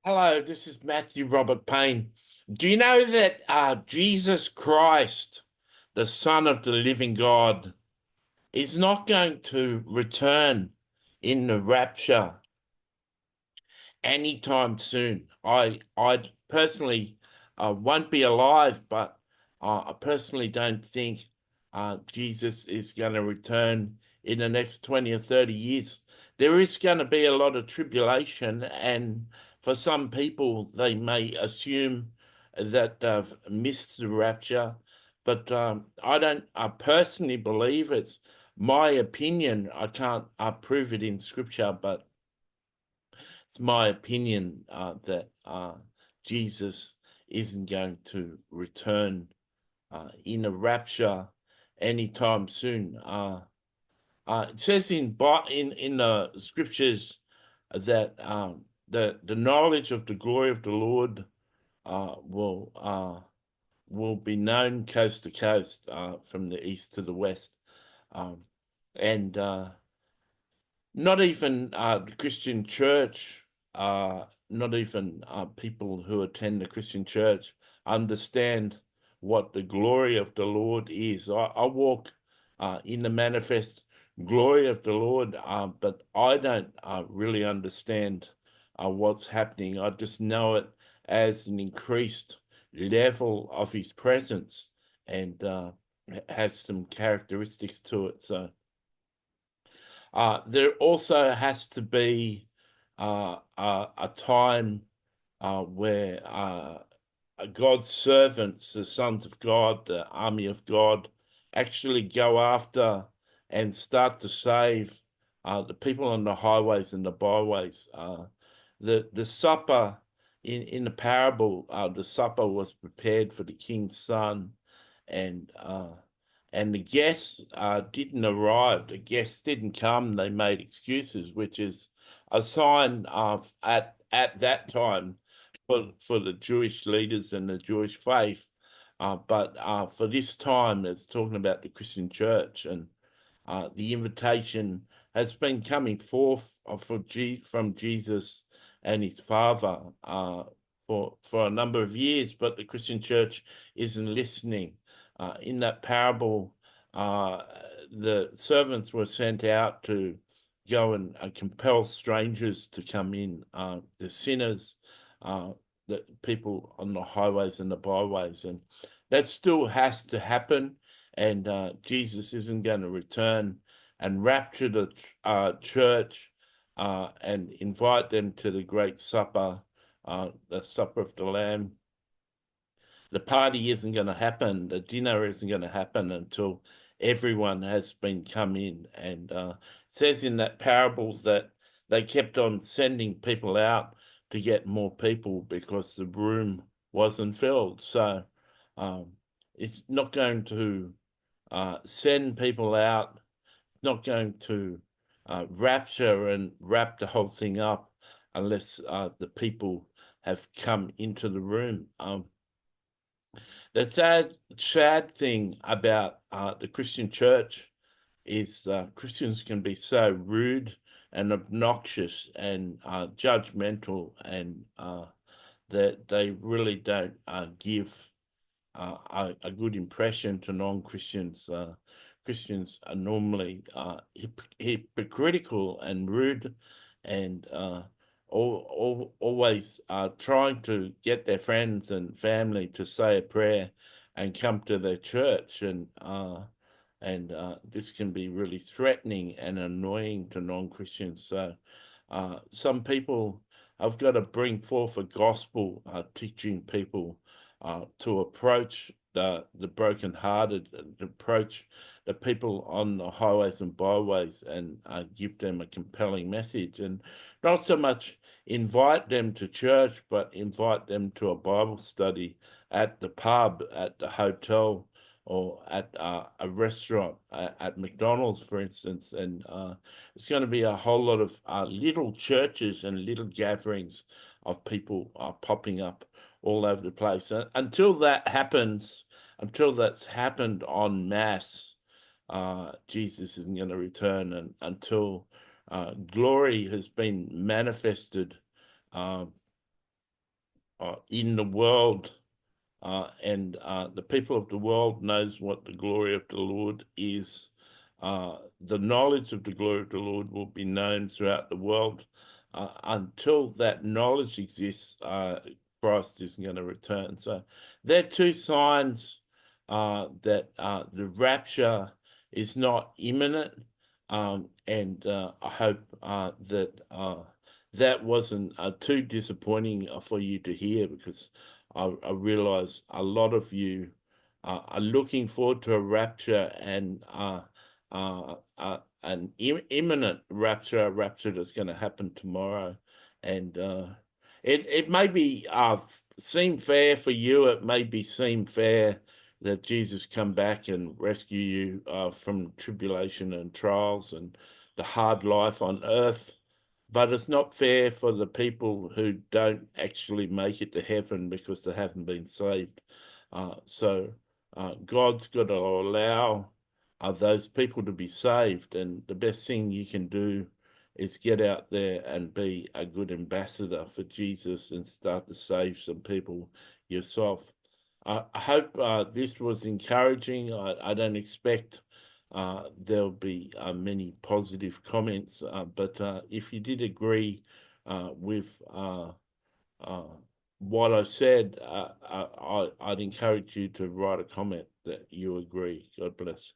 Hello, this is Matthew Robert Payne. Do you know that Jesus Christ, the Son of the living God, is not going to return in the rapture anytime soon? I personally won't be alive, but I personally don't think Jesus is going to return in the next 20 or 30 years. There is going to be a lot of tribulation, and for some people, they may assume that they've missed the rapture. But I don't. I personally believe it's my opinion. I can't prove it in scripture, but it's my opinion that Jesus isn't going to return in a rapture anytime soon. It says in the scriptures that the knowledge of the glory of the Lord will be known coast to coast, from the east to the west, um, and not even the Christian church, not even people who attend the Christian church understand what the glory of the Lord is. I walk in the manifest glory of the Lord, but I don't really understand what's happening. I just know it as an increased level of His presence, and has some characteristics to it. So. There also has to be a time where God's servants, the sons of God, the army of God, actually go after and start to save the people on the highways and the byways. The supper in the parable, the supper was prepared for the king's son, and the guests didn't arrive. The guests didn't come. They made excuses, which is a sign of at that time for the Jewish leaders and the Jewish faith. But for this time, it's talking about the Christian church, and the invitation has been coming forth from Jesus and his Father for a number of years, but the Christian church isn't listening. In that parable, uh, the servants were sent out to go and compel strangers to come in, the sinners, uh, the people on the highways and the byways, and that still has to happen. And Jesus isn't going to return and rapture the church and invite them to the great supper, the supper of the Lamb. The party isn't going to happen. The dinner isn't going to happen until everyone has been come in. And it says in that parable that they kept on sending people out to get more people because the room wasn't filled. So um, it's not going to send people out, not going to rapture and wrap the whole thing up unless the people have come into the room. The sad thing about the Christian church is Christians can be so rude and obnoxious and judgmental, and that they really don't give a good impression to non-Christians. Christians are normally hypocritical and rude, and always trying to get their friends and family to say a prayer and come to their church, and this can be really threatening and annoying to non-Christians. So some people have got to bring forth a gospel, teaching people to approach the brokenhearted, to approach the people on the highways and byways, and give them a compelling message, and not so much invite them to church, but invite them to a Bible study at the pub, at the hotel, or at a restaurant, at McDonald's, for instance. And it's going to be a whole lot of little churches and little gatherings of people popping up all over the place. Until that happens, until that's happened en masse, Jesus isn't going to return, and until glory has been manifested, uh, in the world, and the people of the world knows what the glory of the Lord is. The knowledge of the glory of the Lord will be known throughout the world. Until that knowledge exists, Christ isn't going to return. So there are two signs that the rapture is not imminent, and I hope that that wasn't too disappointing for you to hear, because I realize a lot of you are looking forward to a rapture, and an imminent rapture, a rapture that's going to happen tomorrow. And it may be seem fair for you. It may be seem fair that Jesus come back and rescue you from tribulation and trials and the hard life on earth. But it's not fair for the people who don't actually make it to heaven because they haven't been saved. So God's got to allow those people to be saved. And the best thing you can do is get out there and be a good ambassador for Jesus and start to save some people yourself. I hope this was encouraging. I don't expect there'll be many positive comments, but if you did agree with uh, what I said, I'd encourage you to write a comment that you agree. God bless.